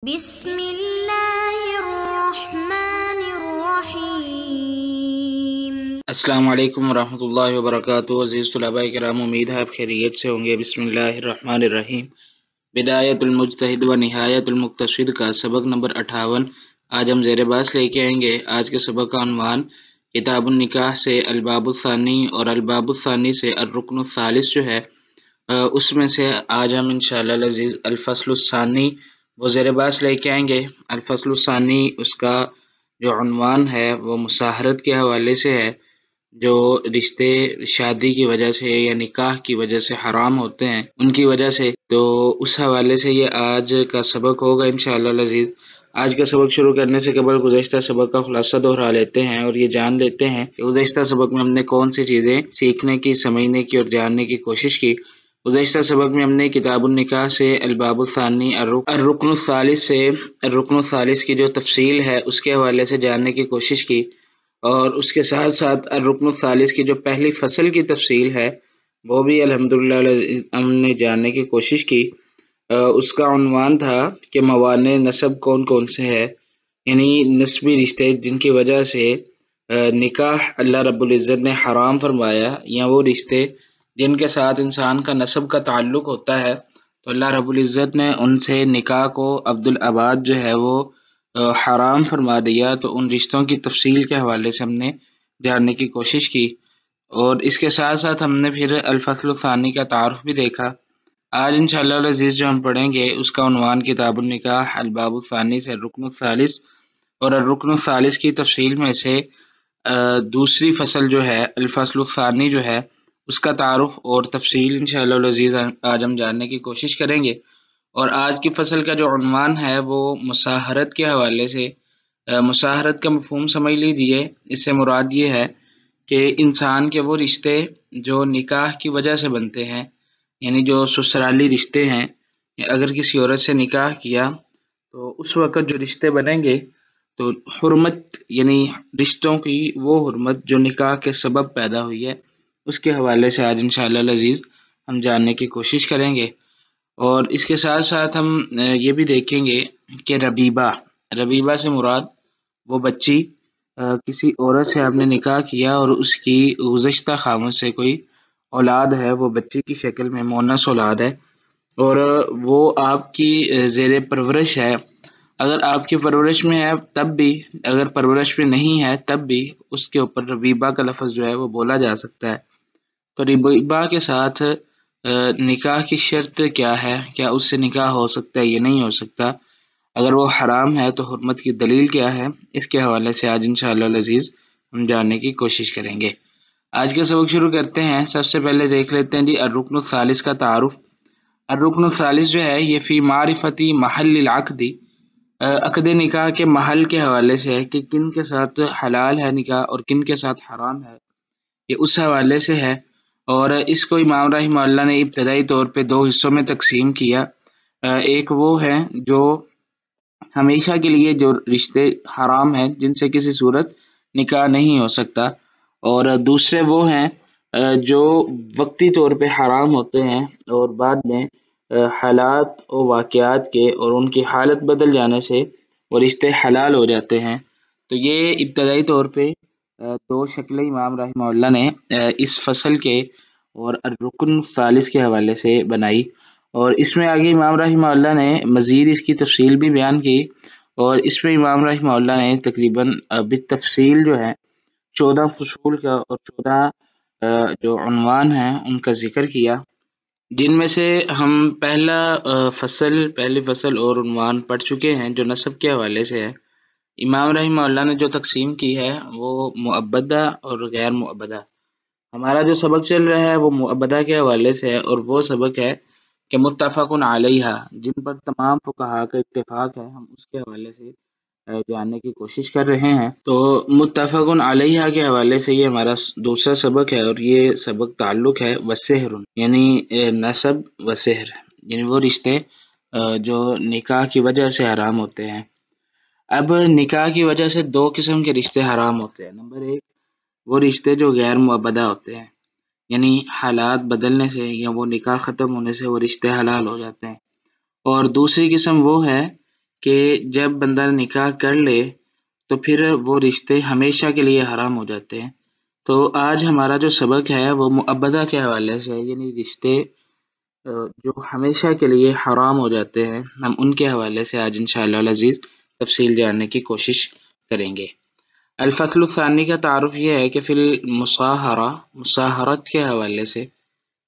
بسم اللہ الرحمن الرحیم۔ السلام علیکم ورحمۃ اللہ وبرکاتہ۔ عزیز طلباء کرام، امید ہے آپ خیریت سے ہوں گے۔ بسم اللہ الرحمن الرحیم۔ بدایت المجتہد و نہایت المقتصد کا سبق نمبر 58 آج ہم زیر باس لے کے آئیں گے۔ آج کے سبق کا عنوان کتاب النکاح سے الباب الثانی اور الباب الثانی سے الرکن الثالث جو ہے اس میں سے آج ہم انشاءاللہ العزیز الفصل الثانی وہ زیر باس لے کے آئیں گے۔ الفصل الثانی اس کا جو عنوان ہے وہ مساہرت کے حوالے سے ہے، جو رشتے شادی کی وجہ سے یا نکاح کی وجہ سے حرام ہوتے ہیں ان کی وجہ سے، تو اس حوالے سے یہ آج کا سبق ہوگا انشاءاللہ العزیز۔ آج کا سبق شروع کرنے سے قبل گزشتہ سبق کا خلاصہ دہرا لیتے ہیں اور یہ جان لیتے ہیں کہ گزشتہ سبق میں ہم نے کون سی چیزیں سیکھنے کی، سمجھنے کی اور جاننے کی کوشش کی۔ گزشتہ سبق میں ہم نے کتاب النکاح سے الباب الثانی الرکن الثالث سے الرکن الثالث کی جو تفصیل ہے اس کے حوالے سے جاننے کی کوشش کی، اور اس کے ساتھ ساتھ الرکن الثالث کی جو پہلی فصل کی تفصیل ہے وہ بھی الحمدللہ ہم نے جاننے کی کوشش کی۔ اس کا عنوان تھا کہ موانع نسب کون کون سے ہے، یعنی نسبی رشتے جن کی وجہ سے نکاح اللہ رب العزت نے حرام فرمایا، یا وہ رشتے جن کے ساتھ انسان کا نسب کا تعلق ہوتا ہے تو اللہ رب العزت نے ان سے نکاح کو عبدالآباد جو ہے وہ حرام فرما دیا۔ تو ان رشتوں کی تفصیل کے حوالے سے ہم نے جاننے کی کوشش کی، اور اس کے ساتھ ساتھ ہم نے پھر الفصل الثانی کا تعارف بھی دیکھا۔ آج انشاءاللہ العزیز جو ہم پڑھیں گے اس کا عنوان کتاب النکاح الباب الثانی سے الرکن الثالث اور الرکن الثالث کی تفصیل میں سے دوسری فصل جو ہے الفصل الثانی جو ہے اس کا تعارف اور تفصیل انشاءاللہ العزیز آج ہم جاننے کی کوشش کریں گے۔ اور آج کی فصل کا جو عنوان ہے وہ مساہرت کے حوالے سے، مساہرت کا مفہوم سمجھ لیجیے۔ اس سے مراد یہ ہے کہ انسان کے وہ رشتے جو نکاح کی وجہ سے بنتے ہیں، یعنی جو سسرالی رشتے ہیں، اگر کسی عورت سے نکاح کیا تو اس وقت جو رشتے بنیں گے تو حرمت، یعنی رشتوں کی وہ حرمت جو نکاح کے سبب پیدا ہوئی ہے اس کے حوالے سے آج انشاءاللہ العزیز ہم جاننے کی کوشش کریں گے۔ اور اس کے ساتھ ساتھ ہم یہ بھی دیکھیں گے کہ ربیبہ سے مراد وہ بچی، کسی عورت سے آپ نے نکاح کیا اور اس کی گزشتہ خاوند سے کوئی اولاد ہے، وہ بچی کی شکل میں مونس اولاد ہے اور وہ آپ کی زیر پرورش ہے۔ اگر آپ کی پرورش میں ہے تب بھی، اگر پرورش میں نہیں ہے تب بھی اس کے اوپر ربیبہ کا لفظ جو ہے وہ بولا جا سکتا ہے۔ تو ربیبہ کے ساتھ نکاح کی شرط کیا ہے، کیا اس سے نکاح ہو سکتا ہے یا نہیں ہو سکتا، اگر وہ حرام ہے تو حرمت کی دلیل کیا ہے، اس کے حوالے سے آج انشاءاللہ العزیز ہم جاننے کی کوشش کریں گے۔ آج کا سبق شروع کرتے ہیں۔ سب سے پہلے دیکھ لیتے ہیں جی الرکن الثالث کا تعارف۔ الرکن الثالث جو ہے یہ فی معرفتی محل العقد، عقد نکاح کے محل کے حوالے سے ہے کہ کن کے ساتھ حلال ہے نکاح اور کن کے ساتھ حرام ہے، یہ اس حوالے سے ہے۔ اور اس کو امام رحمہ اللہ نے ابتدائی طور پہ دو حصوں میں تقسیم کیا۔ ایک وہ ہے جو ہمیشہ کے لیے جو رشتے حرام ہیں جن سے کسی صورت نکاح نہیں ہو سکتا، اور دوسرے وہ ہیں جو وقتی طور پہ حرام ہوتے ہیں اور بعد میں حالات و واقعات کے اور ان کی حالت بدل جانے سے وہ رشتے حلال ہو جاتے ہیں۔ تو یہ ابتدائی طور پہ دو شکلیں امام رحمہ اللہ نے اس فصل کے اور الرکن الثالث کے حوالے سے بنائی، اور اس میں آگے امام رحمہ اللہ نے مزید اس کی تفصیل بھی بیان کی، اور اس میں امام رحمہ اللہ نے تقریباً بالتفصیل جو ہے 14 فصول کا اور 14 جو عنوان ہیں ان کا ذکر کیا، جن میں سے ہم پہلی فصل اور عنوان پڑھ چکے ہیں جو نسب کے حوالے سے ہے۔ امام رحمہ اللہ نے جو تقسیم کی ہے وہ معبدہ اور غیر معبدہ۔ ہمارا جو سبق چل رہا ہے وہ معبدہ کے حوالے سے ہے، اور وہ سبق ہے کہ متفق علیہ، جن پر تمام فقہا کا اتفاق ہے، ہم اس کے حوالے سے جاننے کی کوشش کر رہے ہیں۔ تو متفق علیہ کے حوالے سے یہ ہمارا دوسرا سبق ہے، اور یہ سبق تعلق ہے وسحر، یعنی نسب وسحر، یعنی وہ رشتے جو نکاح کی وجہ سے حرام ہوتے ہیں۔ اب نکاح کی وجہ سے دو قسم کے رشتے حرام ہوتے ہیں۔ نمبر ایک وہ رشتے جو غیر معبدہ ہوتے ہیں، یعنی حالات بدلنے سے یا وہ نکاح ختم ہونے سے وہ رشتے حلال ہو جاتے ہیں، اور دوسری قسم وہ ہے کہ جب بندہ نکاح کر لے تو پھر وہ رشتے ہمیشہ کے لیے حرام ہو جاتے ہیں۔ تو آج ہمارا جو سبق ہے وہ معبدہ کے حوالے سے ہے، یعنی رشتے جو ہمیشہ کے لیے حرام ہو جاتے ہیں، ہم ان کے حوالے سے آج انشاءاللہ العزیز تفصیل جاننے کی کوشش کریں گے۔ الفصل الثانی کا تعارف یہ ہے کہ فی المصاہرہ، مصاہرت کے حوالے سے،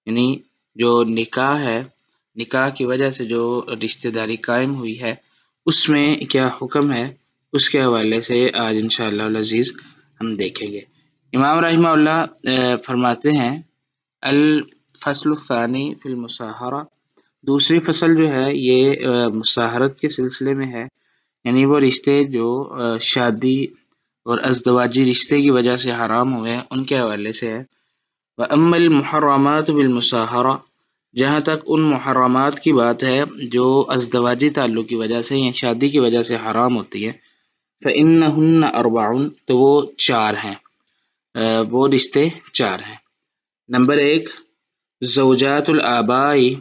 یعنی جو نکاح ہے، نکاح کی وجہ سے جو رشتہ داری قائم ہوئی ہے اس میں کیا حکم ہے، اس کے حوالے سے آج انشاءاللہ العزیز ہم دیکھیں گے۔ امام رحمہ اللہ فرماتے ہیں الفصل الثانی فی المصاہرہ، دوسری فصل جو ہے یہ مصاہرت کے سلسلے میں ہے، یعنی وہ رشتے جو شادی اور ازدواجی رشتے کی وجہ سے حرام ہوئے ہیں ان کے حوالے سے ہے۔ وَأَمَّا الْمُحَرَّمَاتُ بِالْمُصَاهَرَةِ، جہاں تک ان محرمات کی بات ہے جو ازدواجی تعلق کی وجہ سے یا شادی کی وجہ سے حرام ہوتی ہے، فَإِنَّهُنَّ أَرْبَعٌ، تو وہ چار ہیں، وہ رشتے چار ہیں۔ نمبر ایک، زوجات الآبائی،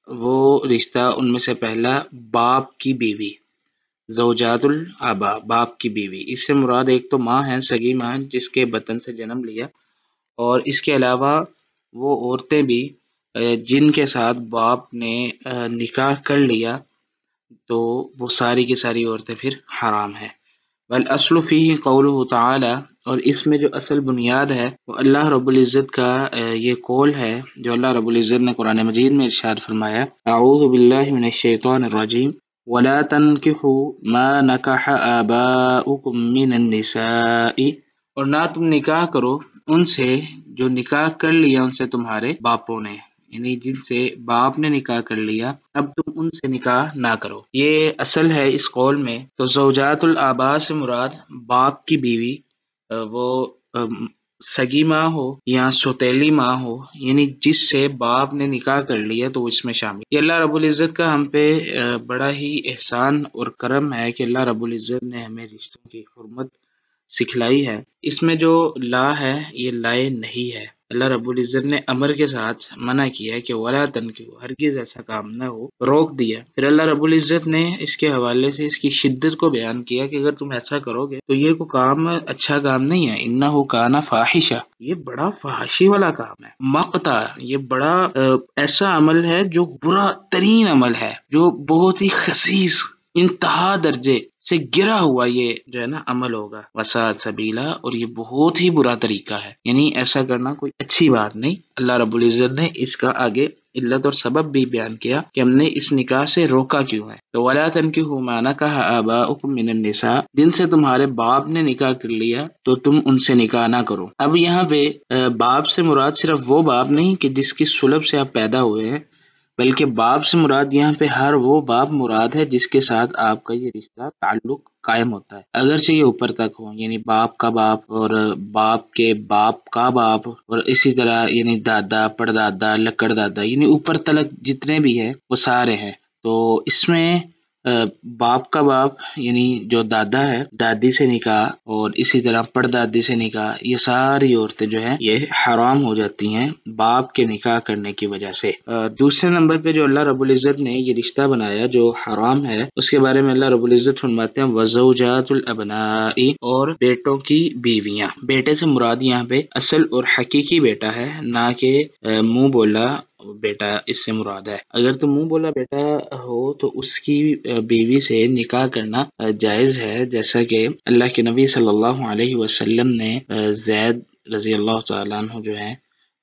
وہ رشتہ ان میں سے پہلا باپ کی بیوی، زوجات الآبا، باپ کی بیوی، اس سے مراد ایک تو ماں ہے، سگی ماں جس کے بطن سے جنم لیا، اور اس کے علاوہ وہ عورتیں بھی جن کے ساتھ باپ نے نکاح کر لیا تو وہ ساری کی ساری عورتیں پھر حرام ہیں۔ والاصل فیہ قولہ تعالی، اور اس میں جو اصل بنیاد ہے وہ اللہ رب العزت کا یہ قول ہے جو اللہ رب العزت نے قرآن مجید میں ارشاد فرمایا، اعوذ باللہ من الشیطان الرجیم ولا تنکحوا ما نکح آباؤکم من النساء، اور نہ تم نکاح کرو ان سے جو نکاح کر لیا ان سے تمہارے باپوں نے، یعنی جن سے باپ نے نکاح کر لیا اب تم ان سے نکاح نہ کرو، یہ اصل ہے اس قول میں۔ تو زوجات الآباء سے مراد باپ کی بیوی، وہ سگی ماں ہو یا سوتیلی ماں ہو، یعنی جس سے باپ نے نکاح کر لیا تو اس میں شامل۔ یہ اللہ رب العزت کا ہم پہ بڑا ہی احسان اور کرم ہے کہ اللہ رب العزت نے ہمیں رشتوں کی حرمت سکھلائی ہے۔ اس میں جو لا ہے یہ لائے نہیں ہے، اللہ رب العزت نے امر کے ساتھ منع کیا کہ ولا تنکحوا، ہرگز ایسا کام نہ ہو، روک دیا۔ پھر اللہ رب العزت نے اس کے حوالے سے اس کی شدت کو بیان کیا کہ اگر تم ایسا کرو گے تو یہ کوئی کام اچھا کام نہیں ہے، انہ کان فاحشہ، یہ بڑا فحاشی والا کام ہے، مقتا، یہ بڑا ایسا عمل ہے جو برا ترین عمل ہے، جو بہت ہی خسیس انتہا درجے سے گرا ہوا یہ جو ہے نا عمل ہوگا، وساءت سبیلا، اور یہ بہت ہی برا طریقہ ہے، یعنی ایسا کرنا کوئی اچھی بات نہیں۔ اللہ رب العزت نے اس کا آگے علت اور سبب بھی بیان کیا کہ ہم نے اس نکاح سے روکا کیوں ہے۔ تو ولا تنکحوا ما نکح آباؤکم من النساء، جن سے تمہارے باپ نے نکاح کر لیا تو تم ان سے نکاح نہ کرو۔ اب یہاں پہ باپ سے مراد صرف وہ باپ نہیں کہ جس کی صلب سے آپ پیدا ہوئے ہیں، بلکہ باپ سے مراد یہاں پہ ہر وہ باپ مراد ہے جس کے ساتھ آپ کا یہ رشتہ تعلق قائم ہوتا ہے، اگرچہ یہ اوپر تک ہو، یعنی باپ کا باپ اور باپ کے باپ کا باپ، اور اسی طرح یعنی دادا، پردادا، لکڑ دادا، یعنی اوپر تلک جتنے بھی ہیں وہ سارے ہیں۔ تو اس میں باپ کا باپ یعنی جو دادا ہے، دادی سے نکاح، اور اسی طرح پردادی سے نکاح، یہ ساری عورتیں جو ہیں یہ حرام ہو جاتی ہیں باپ کے نکاح کرنے کی وجہ سے۔ دوسرے نمبر پہ جو اللہ رب العزت نے یہ رشتہ بنایا جو حرام ہے اس کے بارے میں اللہ رب العزت فرماتے ہیں وزوجات الابناء، اور بیٹوں کی بیویاں۔ بیٹے سے مراد یہاں پہ اصل اور حقیقی بیٹا ہے، نہ کہ منہ بولا بیٹا اس سے مراد ہے۔ اگر تو منہ بولا بیٹا ہو تو اس کی بیوی سے نکاح کرنا جائز ہے، جیسا کہ اللہ کے نبی صلی اللہ علیہ وسلم نے زید رضی اللہ تعالیٰ عنہ جو ہیں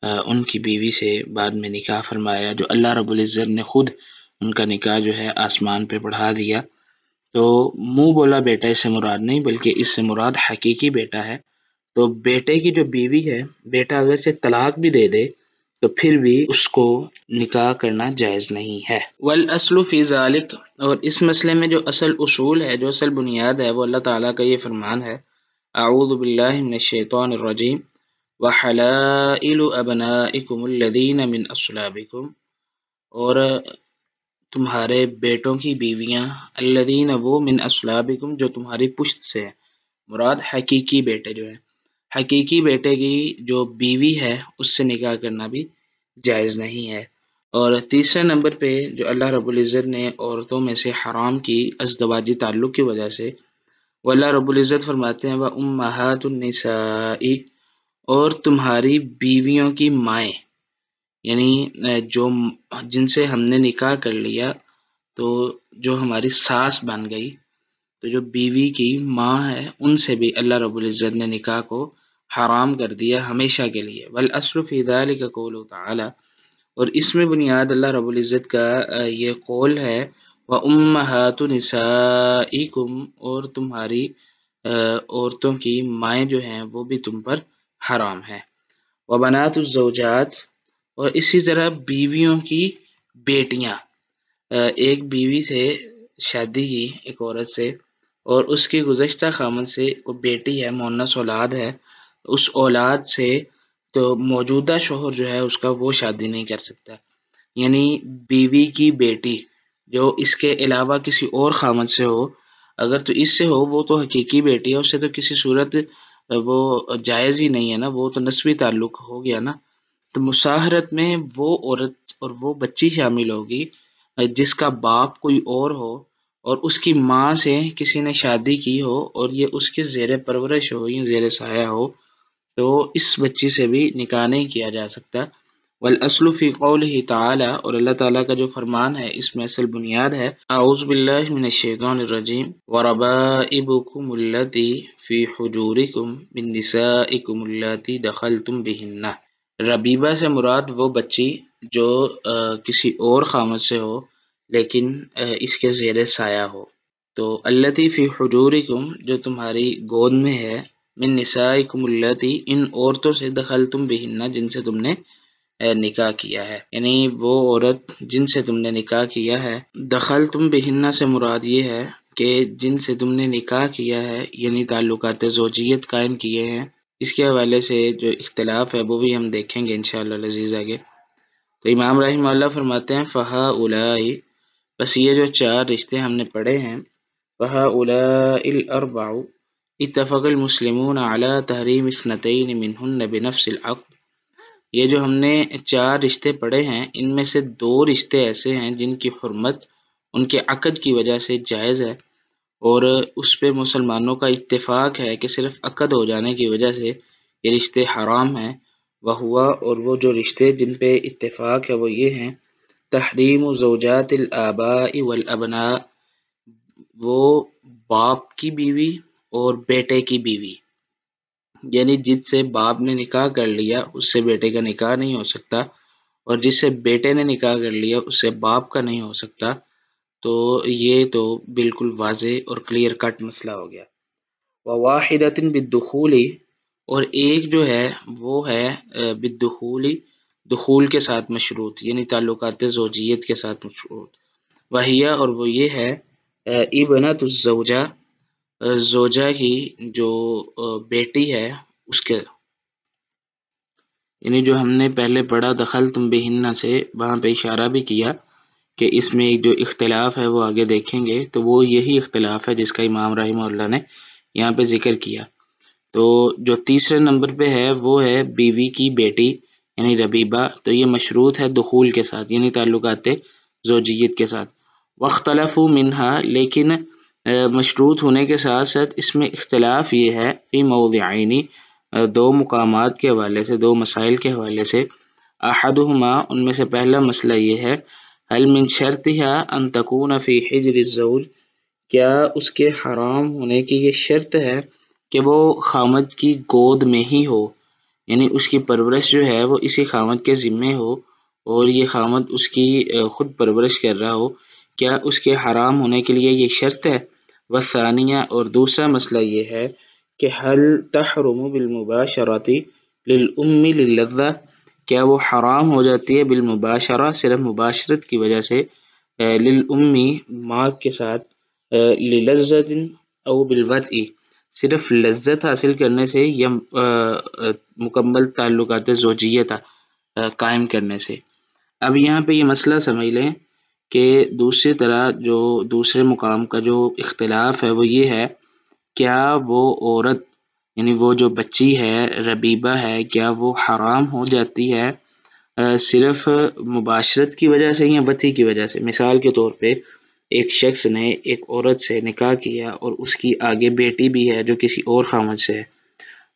ان کی بیوی سے بعد میں نکاح فرمایا، جو اللہ رب العزت نے خود ان کا نکاح جو ہے آسمان پہ بڑھا دیا۔ تو منہ بولا بیٹا اس سے مراد نہیں بلکہ اس سے مراد حقیقی بیٹا ہے۔ تو بیٹے کی جو بیوی ہے، بیٹا اگر سے طلاق بھی دے دے تو پھر بھی اس کو نکاح کرنا جائز نہیں ہے۔ والاصل فی ذالک، اور اس مسئلے میں جو اصل اصول ہے، جو اصل بنیاد ہے، وہ اللہ تعالیٰ کا یہ فرمان ہے، اعوذ باللہ من الشیطان الرجیم وحلائل ابنائکم الذین من اصلابکم، اور تمہارے بیٹوں کی بیویاں، الذین، وہ، من اصلابکم، جو تمہاری پشت سے ہے، مراد حقیقی بیٹے جو ہیں، حقیقی بیٹے کی جو بیوی ہے اس سے نکاح کرنا بھی جائز نہیں ہے۔ اور تیسرے نمبر پہ جو اللہ رب العزت نے عورتوں میں سے حرام کی ازدواجی تعلق کی وجہ سے، وہ اللہ رب العزت فرماتے ہیں وَأُمَّهَاتُ النِّسَاءِ، اور تمہاری بیویوں کی مائیں، یعنی جو جن سے ہم نے نکاح کر لیا تو جو ہماری ساس بن گئی، تو جو بیوی کی ماں ہے ان سے بھی اللہ رب العزت نے نکاح کو حرام کر دیا ہمیشہ کے لیے۔ وَالْأَصْلُ فِي ذَلِكَ قَوْلُهُ تعالیٰ، اور اس میں بنیاد اللہ رب العزت کا یہ قول ہے وَأُمَّهَاتُ نِسَائِكُمْ، اور تمہاری عورتوں کی مائیں جو ہیں وہ بھی تم پر حرام ہیں۔ وَبَنَاتُ الزَّوْجَاتِ، اور اسی طرح بیویوں کی بیٹیاں، ایک بیوی سے شادی کی ایک عورت سے، اور اس کی گزشتہ خامن سے کوئی بیٹی ہے، مؤنث اولاد ہے، اس اولاد سے تو موجودہ شوہر جو ہے اس کا وہ شادی نہیں کر سکتا، یعنی بیوی کی بیٹی جو اس کے علاوہ کسی اور خامن سے ہو، اگر تو اس سے ہو وہ تو حقیقی بیٹی ہے، اس سے تو کسی صورت وہ جائز ہی نہیں ہے نا، وہ تو نسبی تعلق ہو گیا نا۔ تو مصاہرت میں وہ عورت اور وہ بچی شامل ہوگی جس کا باپ کوئی اور ہو اور اس کی ماں سے کسی نے شادی کی ہو اور یہ اس کے زیر پرورش ہو یا زیر سایہ ہو، تو اس بچی سے بھی نکاح نہیں کیا جا سکتا۔ والأصل فی قولہ تعالی، اور اللہ تعالیٰ کا جو فرمان ہے اس میں اصل بنیاد ہے اعوذ باللہ من الشیطان الرجیم وربائبکم اللاتی فی حجورکم من نسائکم اللاتی دخلتم بہن۔ ربیبہ سے مراد وہ بچی جو کسی اور خامد سے ہو لیکن اس کے زیر سایہ ہو۔ تو اللاتی فی حجورکم جو تمہاری گود میں ہے، من نسائکم اللاتی ان عورتوں سے دخلتم بہن جن سے تم نے نکاح کیا ہے، یعنی وہ عورت جن سے تم نے نکاح کیا ہے۔ دخلتم بہن سے مراد یہ ہے کہ جن سے تم نے نکاح کیا ہے، یعنی تعلقات زوجیت قائم کیے ہیں۔ اس کے حوالے سے جو اختلاف ہے وہ بھی ہم دیکھیں گے انشاءاللہ العزیز آگے۔ تو امام رحمہ اللہ فرماتے ہیں فَهَؤُلَاءِ، بس یہ جو چار رشتے ہم نے پڑھے ہیں، فَهَؤُلَاءِ الْأَرْبَعُ اتفق المسلمون على تحریم اثنتین منہن بنفس العقد، یہ جو ہم نے چار رشتے پڑھے ہیں ان میں سے دو رشتے ایسے ہیں جن کی حرمت ان کے عقد کی وجہ سے جائز ہے، اور اس پہ مسلمانوں کا اتفاق ہے کہ صرف عقد ہو جانے کی وجہ سے یہ رشتے حرام ہیں۔ وہوا، اور وہ جو رشتے جن پہ اتفاق ہے وہ یہ ہیں تحریم زوجات الآباء والابناء، وہ باپ کی بیوی اور بیٹے کی بیوی، یعنی جس سے باپ نے نکاح کر لیا اس سے بیٹے کا نکاح نہیں ہو سکتا، اور جس سے بیٹے نے نکاح کر لیا اس سے باپ کا نہیں ہو سکتا، تو یہ تو بالکل واضح اور کلیئر کٹ مسئلہ ہو گیا۔ وواحدۃ بالدخول، اور ایک جو ہے وہ ہے بالدخول، دخول کے ساتھ مشروط، یعنی تعلقات زوجیت کے ساتھ مشروط۔ وہیہ، اور وہ یہ ہے ابنۃ الزوجہ، زوجہ کی جو بیٹی ہے اس کے، یعنی جو ہم نے پہلے پڑھا دخلتم بہن سے، وہاں پہ اشارہ بھی کیا کہ اس میں ایک جو اختلاف ہے وہ آگے دیکھیں گے، تو وہ یہی اختلاف ہے جس کا امام رحمہ اللہ نے یہاں پہ ذکر کیا۔ تو جو تیسرے نمبر پہ ہے وہ ہے بیوی کی بیٹی یعنی ربیبہ، تو یہ مشروط ہے دخول کے ساتھ یعنی تعلقات زوجیت کے ساتھ۔ واختلفوا منہا، لیکن مشروط ہونے کے ساتھ ساتھ اس میں اختلاف یہ ہے فی موضعین، دو مقامات کے حوالے سے، دو مسائل کے حوالے سے۔ احدہما، ان میں سے پہلا مسئلہ یہ ہے هل من شرطها ان تكون في حجر الزوج، کیا اس کے حرام ہونے کی یہ شرط ہے کہ وہ خامد کی گود میں ہی ہو، یعنی اس کی پرورش جو ہے وہ اسی خامد کے ذمے ہو اور یہ خامد اس کی خود پرورش کر رہا ہو، کیا اس کے حرام ہونے کے لیے یہ شرط ہے؟ والثانیہ، اور دوسرا مسئلہ یہ ہے کہ هل تحرم بالمباشرۃ للام للذہ، کیا وہ حرام ہو جاتی ہے بالمباشرہ، صرف مباشرت کی وجہ سے، للامی ماں کے ساتھ، للذت او بالوطء، صرف لذت حاصل کرنے سے یا مکمل تعلقات زوجیت قائم کرنے سے۔ اب یہاں پہ یہ مسئلہ سمجھ لیں کہ دوسری طرح جو دوسرے مقام کا جو اختلاف ہے وہ یہ ہے کیا وہ عورت یعنی وہ جو بچی ہے ربیبہ ہے کیا وہ حرام ہو جاتی ہے صرف مباشرت کی وجہ سے یا وطی کی وجہ سے؟ مثال کے طور پہ ایک شخص نے ایک عورت سے نکاح کیا اور اس کی آگے بیٹی بھی ہے جو کسی اور خامد سے ہے.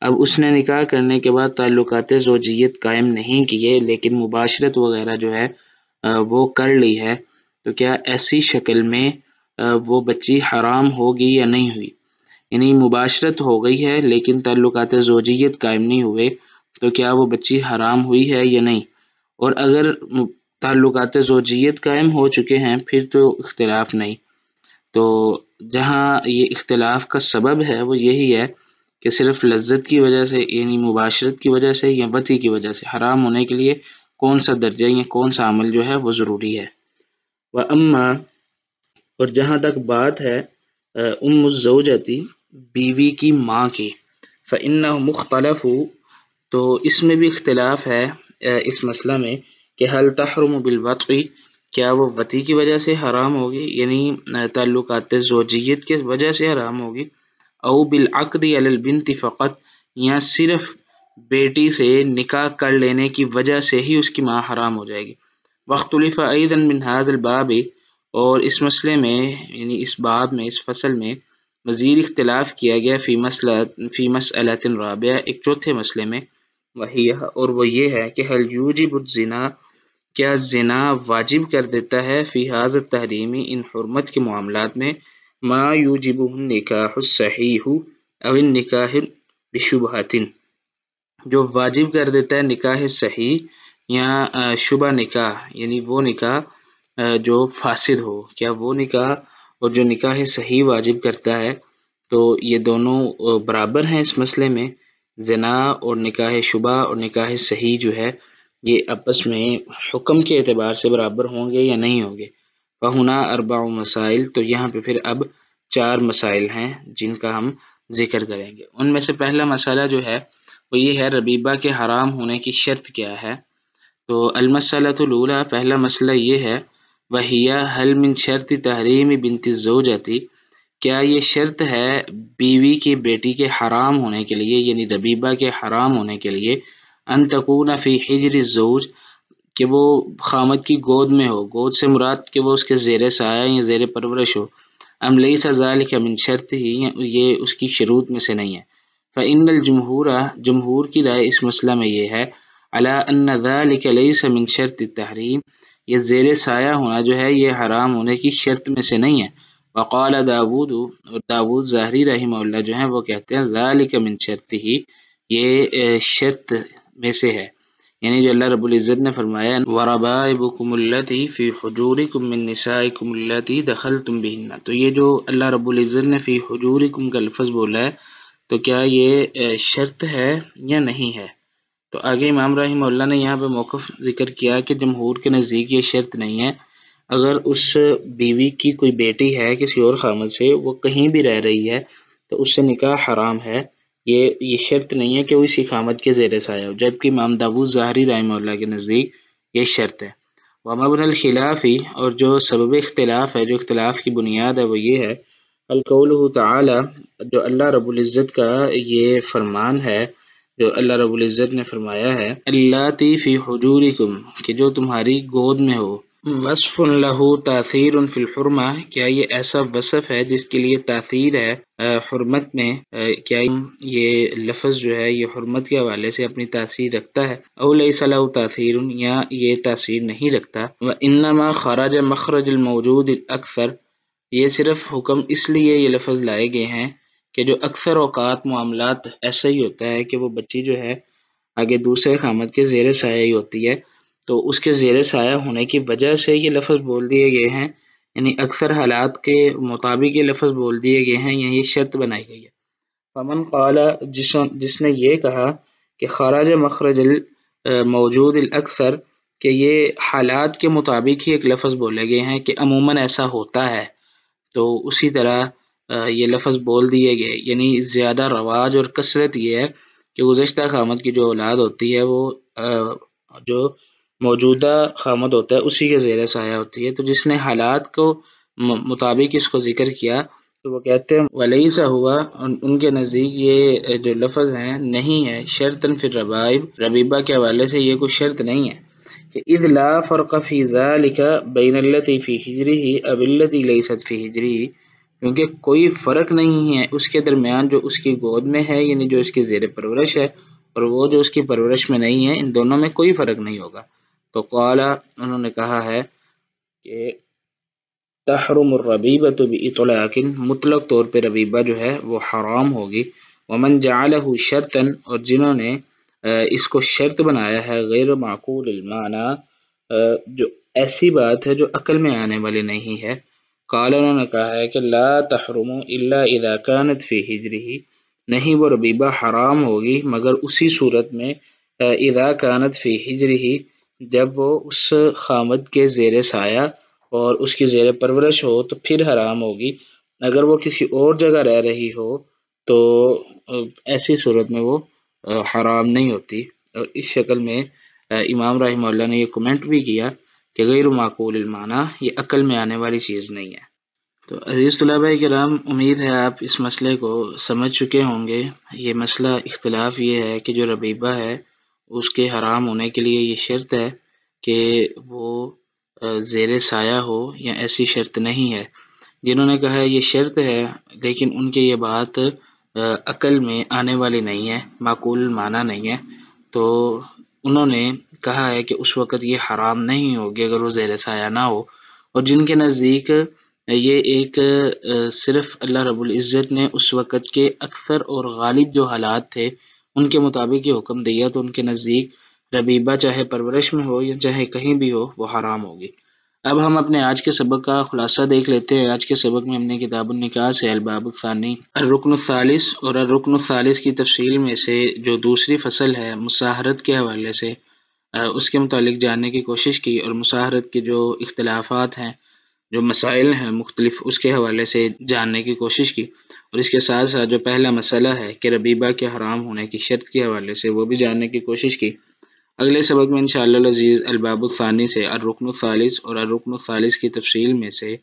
اب اس نے نکاح کرنے کے بعد تعلقات زوجیت قائم نہیں کیے لیکن مباشرت وغیرہ جو ہے وہ کر لی ہے، تو کیا ایسی شکل میں وہ بچی حرام ہوگی یا نہیں ہوئی؟ یعنی مباشرت ہو گئی ہے لیکن تعلقات زوجیت قائم نہیں ہوئے، تو کیا وہ بچی حرام ہوئی ہے یا نہیں؟ اور اگر تعلقات زوجیت قائم ہو چکے ہیں پھر تو اختلاف نہیں. تو جہاں یہ اختلاف کا سبب ہے وہ یہی ہے کہ صرف لذت کی وجہ سے یعنی مباشرت کی وجہ سے یا وطی کی وجہ سے حرام ہونے کے لیے کون سا درجہ یا کون سا عمل جو ہے وہ ضروری ہے. وَأَمَّا اور جہاں تک بات ہے ام الزوجتی بیوی کی ماں کی، فإنه مختلف، تو اس میں بھی اختلاف ہے اس مسئلہ میں کہ حل تحرم بالوطء، کیا وہ وطی کی وجہ سے حرام ہوگی یعنی تعلقات زوجیت کی وجہ سے حرام ہوگی، او بالعقد علی البنت فقط، یا صرف بیٹی سے نکاح کر لینے کی وجہ سے ہی اس کی ماں حرام ہو جائے گی. واختلف ایضا من هذا الباب، اور اس مسئلے میں یعنی اس باب میں اس فصل میں مزید اختلاف کیا گیا فی مسئلۃ رابعہ، ایک چوتھے مسئلے میں، وہی اور وہ یہ ہے کہ حل یوجب الزنا، کیا زنا واجب کر دیتا ہے فی ھذا التحریم، ان حرمت کے معاملات میں، ما یوجبہ النکاح الصحیح او النکاح بشبہۃ، جو واجب کر دیتا ہے نکاح صحیح یا شبہ نکاح یعنی وہ نکاح جو فاسد ہو، کیا وہ نکاح اور جو نکاح صحیح واجب کرتا ہے تو یہ دونوں برابر ہیں اس مسئلے میں؟ زنا اور نکاح شبہ اور نکاح صحیح جو ہے یہ آپس میں حکم کے اعتبار سے برابر ہوں گے یا نہیں ہوں گے؟ فہنا اربع مسائل، تو یہاں پہ پھر اب 4 مسائل ہیں جن کا ہم ذکر کریں گے. ان میں سے پہلا مسئلہ جو ہے وہ یہ ہے ربیبہ کے حرام ہونے کی شرط کیا ہے. تو المسئلۃ الاولی، پہلا مسئلہ یہ ہے وہیہ حل من شرط تحریم بنت الزوجتی، کیا یہ شرط ہے بیوی کی بیٹی کے حرام ہونے کے لیے یعنی ربیبہ کے حرام ہونے کے لیے، ان تکون فی حجر الزوج، کہ وہ خامد کی گود میں ہو، گود سے مراد کہ وہ اس کے زیر سایہ یا زیر پرورش ہو، ام لیس ذلک من شرط ہی، یہ اس کی شروط میں سے نہیں ہے. فإن الجمہور، جمہور کی رائے اس مسئلہ میں یہ ہے علی ان ذلک لیس من شرط التحریم، یہ زیر سایہ ہونا جو ہے یہ حرام ہونے کی شرط میں سے نہیں ہے. وقال داود، اور داود ظاہری رحمہ اللہ جو ہیں وہ کہتے ہیں ذلک من شرط ہی، یہ شرط میں سے ہے، یعنی جو اللہ رب العزت نے فرمایا وَرَبَائِبُكُمُ الَّتِي فِي حُجُورِكُم مِّن نِّسَائِكُمُ اللَّتِي دَخَلْتُم بِهِنَّ، تو یہ جو اللہ رب العزت نے فی حجورکم کا لفظ بولا ہے تو کیا یہ شرط ہے یا نہیں ہے؟ تو آگے امام رحمہ اللہ نے یہاں پہ موقف ذکر کیا کہ جمہور کے نزدیک یہ شرط نہیں ہے. اگر اس بیوی کی کوئی بیٹی ہے کسی اور خامد سے، وہ کہیں بھی رہ رہی ہے تو اس سے نکاح حرام ہے، یہ شرط نہیں ہے کہ وہ اسی خامد کے زیر سایہ ہو، جبکہ امام داود ظاہری رحمہ اللہ کے نزدیک یہ شرط ہے. ومبنى الخلاف، اور جو سبب اختلاف ہے، جو اختلاف کی بنیاد ہے وہ یہ ہے القولہ تعالی، جو اللہ رب العزت کا یہ فرمان ہے، جو اللہ رب العزت نے فرمایا ہے اللاتی فی حجورکم، کہ جو تمہاری گود میں ہو، وصف لہ تاثیر فی الحرمہ، کیا یہ ایسا وصف ہے جس کے لیے تاثیر ہے حرمت میں، کیا یہ لفظ جو ہے یہ حرمت کے حوالے سے اپنی تاثیر رکھتا ہے، او لیس لہ تاثیر، یا یہ تاثیر نہیں رکھتا. وانما خرج مخرج الموجود الاکثر، یہ صرف حکم اس لیے یہ لفظ لائے گئے ہیں کہ جو اکثر اوقات معاملات ایسا ہی ہوتا ہے کہ وہ بچی جو ہے آگے دوسرے خامد کے زیر سایہ ہی ہوتی ہے، تو اس کے زیر سایہ ہونے کی وجہ سے یہ لفظ بول دیے گئے ہیں، یعنی اکثر حالات کے مطابق یہ لفظ بول دیے گئے ہیں، یہی شرط بنائی گئی ہے. فمن قال، جس نے یہ کہا کہ خراج مخرج الموجود الاکثر، کہ یہ حالات کے مطابق ہی ایک لفظ بولے گئے ہیں کہ عموماً ایسا ہوتا ہے، تو اسی طرح یہ لفظ بول دیے گئے، یعنی زیادہ رواج اور کثرت یہ ہے کہ گزشتہ خامد کی جو اولاد ہوتی ہے وہ جو موجودہ خامد ہوتا ہے اسی کے زیر سایہ ہوتی ہے. تو جس نے حالات کو مطابق اس کو ذکر کیا تو وہ کہتے ہیں ولیس ہوا، ان کے نزدیک یہ جو لفظ ہیں نہیں ہے شرطاً فی الربائب، ربیبہ کے حوالے سے یہ کوئی شرط نہیں ہے، کہ اذ لا فرق فی ذالک بین التی فی ہجرہ اب التی لیست فی ہجرہ، کیونکہ کوئی فرق نہیں ہے اس کے درمیان جو اس کی گود میں ہے، یعنی جو اس کی زیر پرورش ہے، اور وہ جو اس کی پرورش میں نہیں ہے، ان دونوں میں کوئی فرق نہیں ہوگا۔ تو قال انہوں نے کہا ہے کہ تحرم الربیبۃ باطلاق، مطلق طور پہ ربیبہ جو ہے وہ حرام ہوگی۔ ومن جعلہ شرطا، اور جنہوں نے اس کو شرط بنایا ہے، غیر معقول المعنی، جو ایسی بات ہے جو عقل میں آنے والی نہیں ہے۔ قال انہوں نے کہا ہے کہ لا تحرم الا اذا كانت فی ہجرہ، نہیں وہ ربیبہ حرام ہوگی مگر اسی صورت میں اذا كانت فی ہجرہ، جب وہ اس خامد کے زیر سایہ اور اس کی زیر پرورش ہو تو پھر حرام ہوگی۔ اگر وہ کسی اور جگہ رہ رہی ہو تو ایسی صورت میں وہ حرام نہیں ہوتی۔ اور اس شکل میں امام رحمہ اللہ نے یہ کمنٹ بھی کیا کہ غیر معقول المعنی، یہ عقل میں آنے والی چیز نہیں ہے۔ تو عزیز طلباء کرام، امید ہے آپ اس مسئلے کو سمجھ چکے ہوں گے۔ یہ مسئلہ اختلاف یہ ہے کہ جو ربیبہ ہے اس کے حرام ہونے کے لیے یہ شرط ہے کہ وہ زیر سایہ ہو، یا ایسی شرط نہیں ہے۔ جنہوں نے کہا ہے یہ شرط ہے، لیکن ان کی یہ بات عقل میں آنے والی نہیں ہے، معقول معنی نہیں ہے، تو انہوں نے کہا ہے کہ اس وقت یہ حرام نہیں ہوگی اگر وہ زیر سایہ نہ ہو۔ اور جن کے نزدیک یہ ایک صرف اللہ رب العزت نے اس وقت کے اکثر اور غالب جو حالات تھے ان کے مطابق یہ حکم دیا، تو ان کے نزدیک ربیبہ چاہے پرورش میں ہو یا چاہے کہیں بھی ہو وہ حرام ہوگی۔ اب ہم اپنے آج کے سبق کا خلاصہ دیکھ لیتے ہیں۔ آج کے سبق میں ہم نے کتاب النکاح سے الباب الثانی الرکن الثالث اور الرکن الثالث کی تفصیل میں سے جو دوسری فصل ہے مصاہرت کے حوالے سے اس کے متعلق جاننے کی کوشش کی، اور مصاہرت کے جو اختلافات ہیں، جو مسائل ہیں مختلف، اس کے حوالے سے جاننے کی کوشش کی، اور اس کے ساتھ ساتھ جو پہلا مسئلہ ہے کہ ربیبہ کے حرام ہونے کی شرط کے حوالے سے وہ بھی جاننے کی کوشش کی۔ اگلے سبق میں انشاءاللہ العزیز الباب الثانی سے الرکن الثالث اور الرکن الثالث کی تفصیل میں سے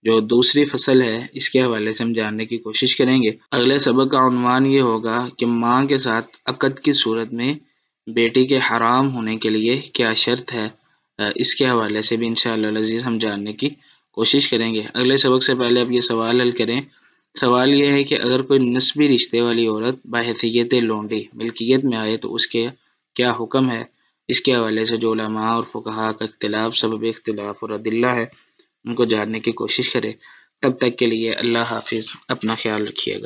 جو دوسری فصل ہے اس کے حوالے سے ہم جاننے کی کوشش کریں گے۔ اگلے سبق کا عنوان یہ ہوگا کہ ماں کے ساتھ عقد کی صورت میں بیٹی کے حرام ہونے کے لیے کیا شرط ہے، اس کے حوالے سے بھی انشاءاللہ العزیز ہم جاننے کی کوشش کریں گے۔ اگلے سبق سے پہلے اب یہ سوال حل کریں۔ سوال یہ ہے کہ اگر کوئی نسبی رشتے والی عورت بحیثیت لونڈی ملکیت میں آئے تو اس کے کیا حکم ہے، اس کے حوالے سے جو علماء اور فقہاء کا اختلاف، سبب اختلاف اور ادلہ ہے ان کو جاننے کی کوشش کریں۔ تب تک کے لیے اللہ حافظ، اپنا خیال رکھیے گا۔